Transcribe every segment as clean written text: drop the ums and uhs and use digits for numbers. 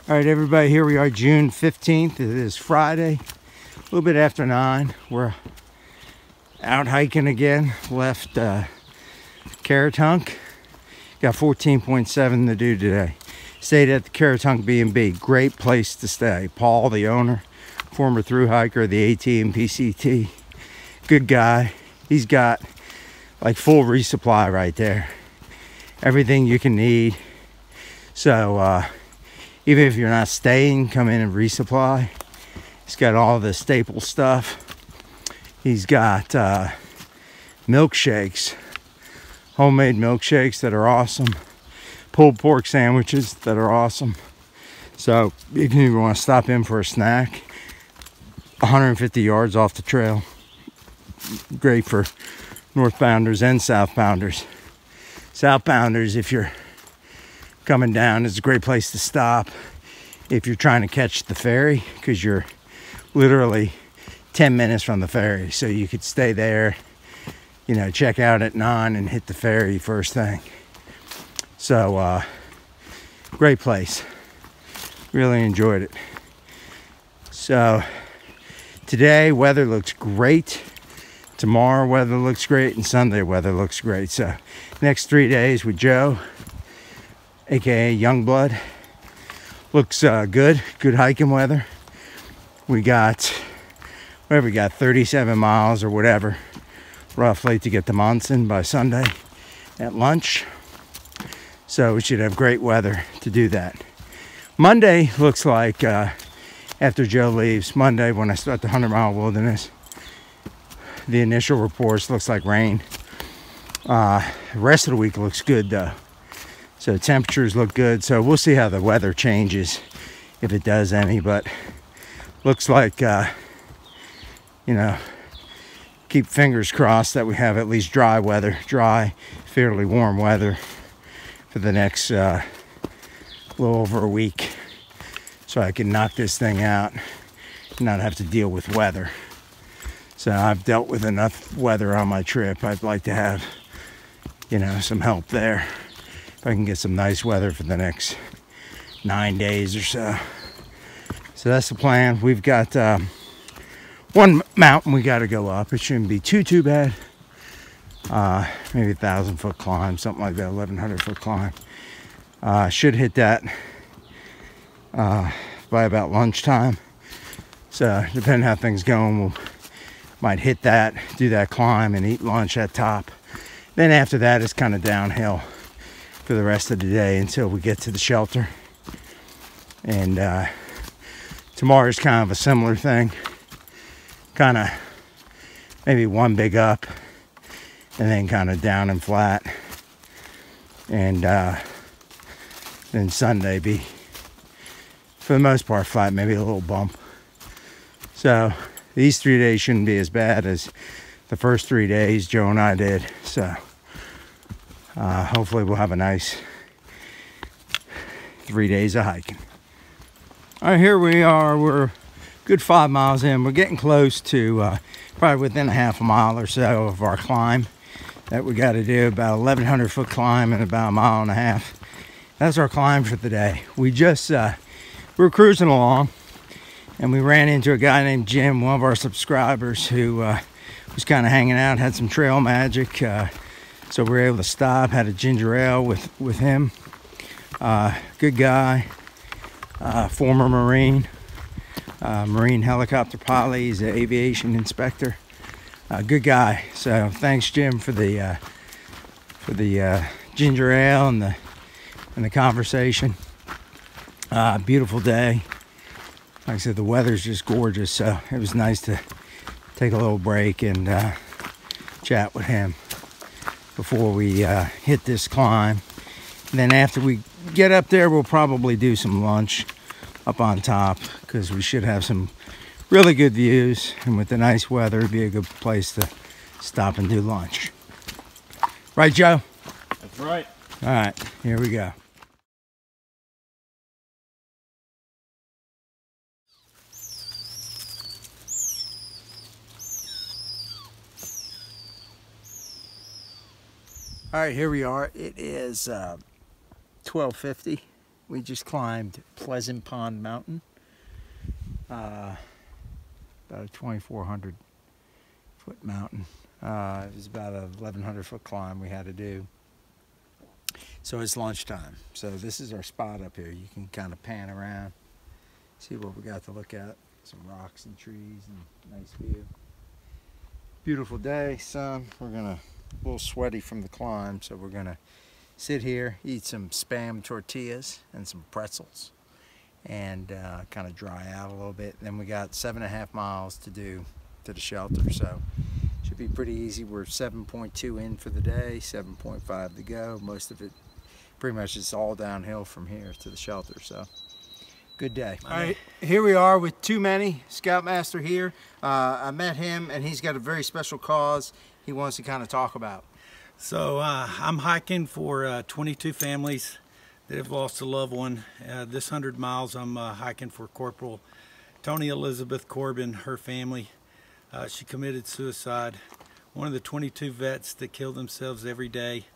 All right, everybody, here we are, June 15th. It is Friday, a little bit after 9. We're out hiking again. Left Caratunk. Got 14.7 to do today. Stayed at the Caratunk B&B. Great place to stay. Paul, the owner, former thru hiker of the AT and PCT. Good guy. He's got like full resupply right there. Everything you can need. So, even if you're not staying, come in and resupply. He's got all the staple stuff. He's got milkshakes, homemade milkshakes that are awesome. Pulled pork sandwiches that are awesome. So if you want to stop in for a snack, 150 yards off the trail. Great for northbounders and southbounders. Southbounders, if you're coming down, it's a great place to stop if you're trying to catch the ferry, because you're literally 10 minutes from the ferry, so you could stay there, you know, check out at 9 and hit the ferry first thing. So great place, really enjoyed it. So today weather looks great, tomorrow weather looks great, and Sunday weather looks great. So next 3 days with Joe, aka Youngblood, looks good hiking weather. We got 37 miles or whatever roughly to get to Monson by Sunday at lunch, so we should have great weather to do that. Monday looks like after Joe leaves Monday, when I start the 100-mile wilderness, the initial reports looks like rain. The rest of the week looks good though. So temperatures look good. So we'll see how the weather changes, if it does any. But looks like, you know, keep fingers crossed that we have at least dry weather, dry, fairly warm weather for the next little over a week. So I can knock this thing out and not have to deal with weather. So I've dealt with enough weather on my trip. I'd like to have, you know, some help there. If I can get some nice weather for the next 9 days or so. So that's the plan. We've got one mountain we got to go up. It shouldn't be too bad. Maybe 1,000-foot climb, something like that, 1,100-foot climb. Should hit that by about lunchtime. So depending how things going, we'll might hit that, do that climb, and eat lunch at top. Then after that, it's kind of downhill for the rest of the day until we get to the shelter. And tomorrow's kind of a similar thing. Kind of maybe one big up and then kind of down and flat. And then Sunday be, for the most part, flat, maybe a little bump. So these 3 days shouldn't be as bad as the first 3 days Joe and I did. So hopefully we'll have a nice 3 days of hiking. All right, here we are. We're a good 5 miles in. We're getting close to probably within a half a mile or so of our climb that we got to do. About 1,100-foot climb and about a mile and a half. That's our climb for the day. We just we're cruising along, and we ran into a guy named Jim, one of our subscribers, who was kind of hanging out, had some trail magic. So we were able to stop, had a ginger ale with him. Good guy, former Marine, Marine helicopter pilot. He's an aviation inspector. Good guy. So thanks, Jim, for the ginger ale and the conversation. Beautiful day. Like I said, the weather's just gorgeous, so it was nice to take a little break and chat with him before we hit this climb. And then after we get up there, we'll probably do some lunch up on top, because we should have some really good views, and with the nice weather, it'd be a good place to stop and do lunch. Right, Joe? That's right. All right, here we go. All right, here we are. It is 12:50. We just climbed Pleasant Pond Mountain. About a 2,400 foot mountain. It was about a 1,100 foot climb we had to do. So it's lunchtime. So this is our spot up here. You can kind of pan around, see what we got to look at. Some rocks and trees and nice view. Beautiful day, sun. We're a little sweaty from the climb, so we're gonna sit here, eat some Spam tortillas and some pretzels, and kind of dry out a little bit. Then we got 7.5 miles to do to the shelter, so should be pretty easy. We're 7.2 in for the day, 7.5 to go. Most of it pretty much is all downhill from here to the shelter, so good day. All right, here we are with Too Many, Scoutmaster here. I met him and he's got a very special cause he wants to kind of talk about. So I'm hiking for 22 families that have lost a loved one. This 100 miles I'm hiking for Corporal Tony Elizabeth Corbin, her family. She committed suicide. One of the 22 vets that kill themselves every day.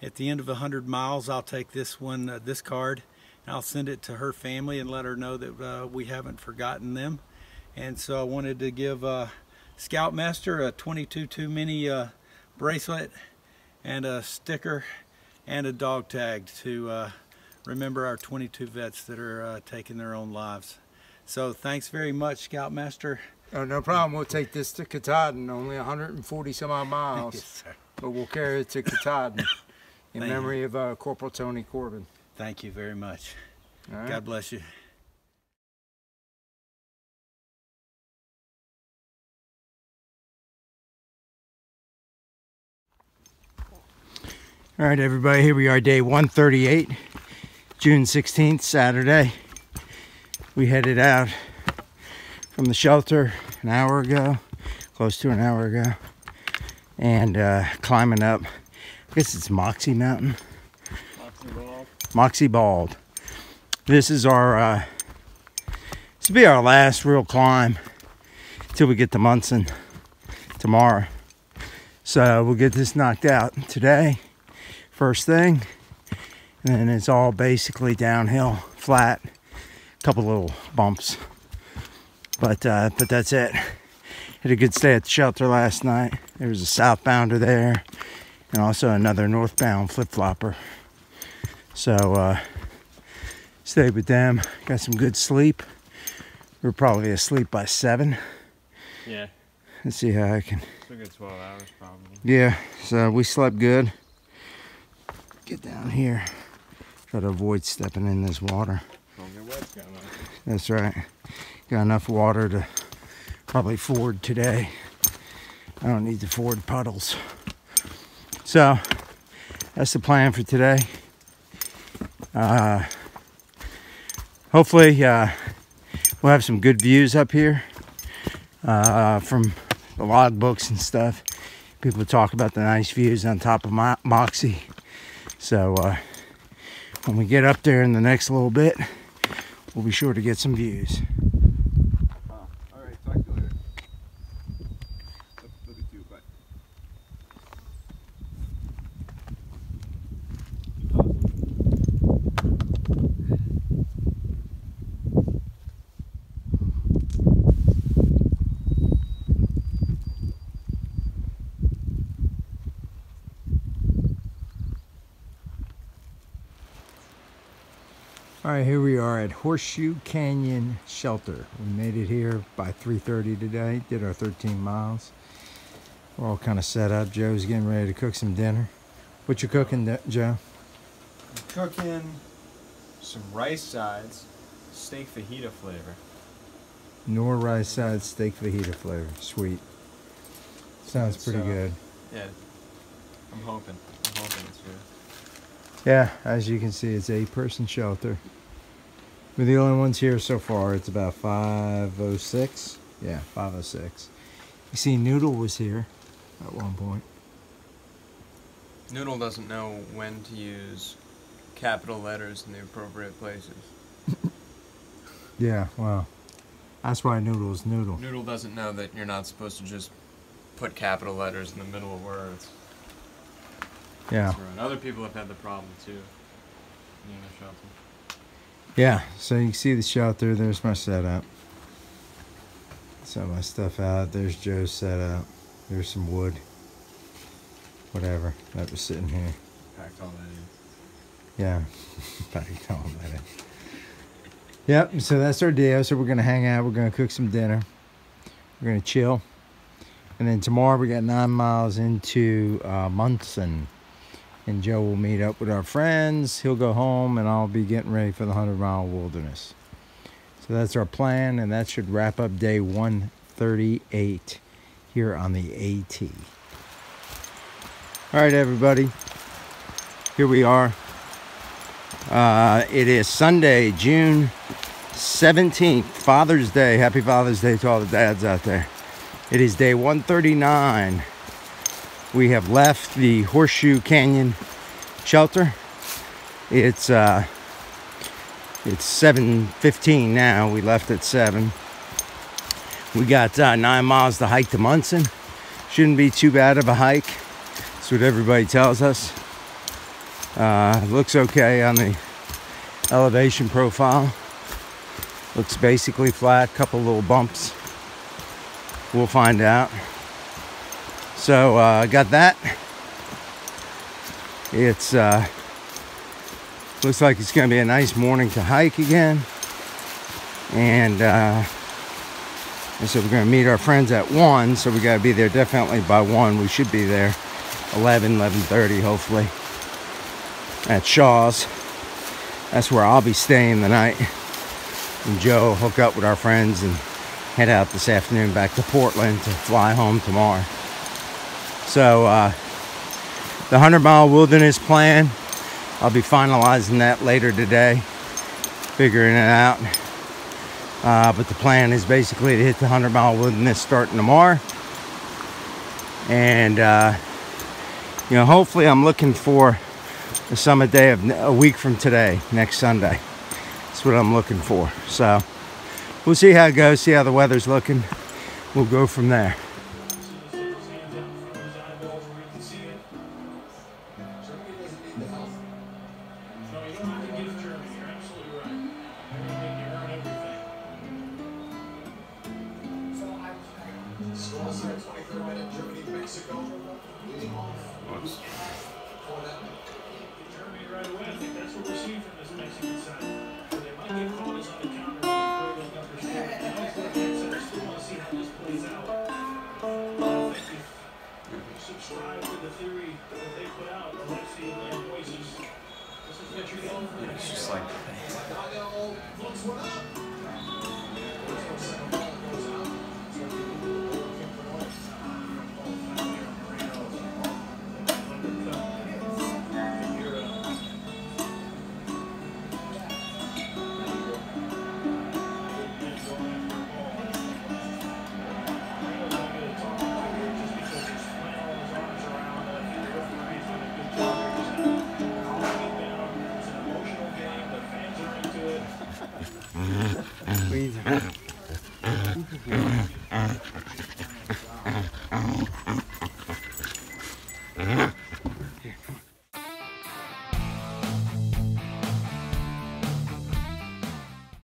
At the end of 100 miles, I'll take this this card, and I'll send it to her family and let her know that we haven't forgotten them. And so I wanted to give Scoutmaster a 22 Too Many bracelet and a sticker and a dog tag to remember our 22 vets that are taking their own lives. So thanks very much, Scoutmaster. Oh, no problem. We'll take this to Katahdin, only 140 some odd miles. Yes, sir. But we'll carry it to Katahdin in memory of Corporal Tony Corbin. Thank you very much. All right. God bless you. All right, everybody, here we are, day 138, June 16th, Saturday. We headed out from the shelter an hour ago, close to an hour ago, and climbing up, I guess it's Moxie Mountain. Moxie Bald. This is our, this will be our last real climb till we get to Munson tomorrow. So we'll get this knocked out today, first thing, and then it's all basically downhill, flat, a couple little bumps. But that's it. Had a good stay at the shelter last night. There was a southbounder there and also another northbound flip-flopper. So stayed with them, got some good sleep. We were probably asleep by 7. Yeah. Let's see how I can. It's a good 12 hours probably. Yeah, so we slept good. Get down here. Try to avoid stepping in this water. Don't get wet, Scoutmaster. That's right. Got enough water to probably ford today. I don't need to ford puddles. So that's the plan for today. Hopefully we'll have some good views up here from the log books and stuff. People talk about the nice views on top of Moxie. So when we get up there in the next little bit, we'll be sure to get some views. All right, talk to you later. Look at you, bye. All right, here we are at Horseshoe Canyon Shelter. We made it here by 3:30 today, did our 13 miles. We're all kind of set up. Joe's getting ready to cook some dinner. What you cooking, Joe? I'm cooking some rice sides, steak fajita flavor. Nor rice side steak fajita flavor. Sweet. Sounds pretty good. Yeah, I'm hoping it's good. Yeah, as you can see, it's a 8-person shelter. We're the only ones here so far. It's about 5:06. Yeah, 5:06. You see, Noodle was here at one point. Noodle doesn't know when to use capital letters in the appropriate places. Yeah, well, that's why Noodle is Noodle. Noodle doesn't know that you're not supposed to just put capital letters in the middle of words. Yeah. Other people have had the problem too in the shelter. Yeah, so you can see the shelter. There's my setup. Some of my stuff out. There's Joe's setup. There's some wood. Whatever. That was sitting here. Packed all that in. Yeah. Packed all that in. Yep, so that's our deal. So we're going to hang out. We're going to cook some dinner. We're going to chill. And then tomorrow we got 9 miles into Munson. And Joe will meet up with our friends. He'll go home and I'll be getting ready for the 100-mile wilderness. So that's our plan, and that should wrap up day 138 here on the AT. All right, everybody. Here we are. It is Sunday, June 17th, Father's Day. Happy Father's Day to all the dads out there. It is day 139. We have left the Horseshoe Canyon shelter. It's 7:15 now. We left at 7. We got 9 miles to hike to Munson. Shouldn't be too bad of a hike. That's what everybody tells us. Looks okay on the elevation profile. Looks basically flat, couple little bumps. We'll find out. So I got that. It's looks like it's gonna be a nice morning to hike again. And so we're gonna meet our friends at 1, so we gotta be there definitely by 1. We should be there 11:30 hopefully at Shaw's. That's where I'll be staying the night. And Joe will hook up with our friends and head out this afternoon back to Portland to fly home tomorrow. So the 100-mile wilderness plan, I'll be finalizing that later today, figuring it out. But the plan is basically to hit the 100-mile wilderness starting tomorrow. And you know, hopefully I'm looking for the summit day of a week from today, next Sunday. That's what I'm looking for. So we'll see how it goes, see how the weather's looking. We'll go from there. It's just like Please.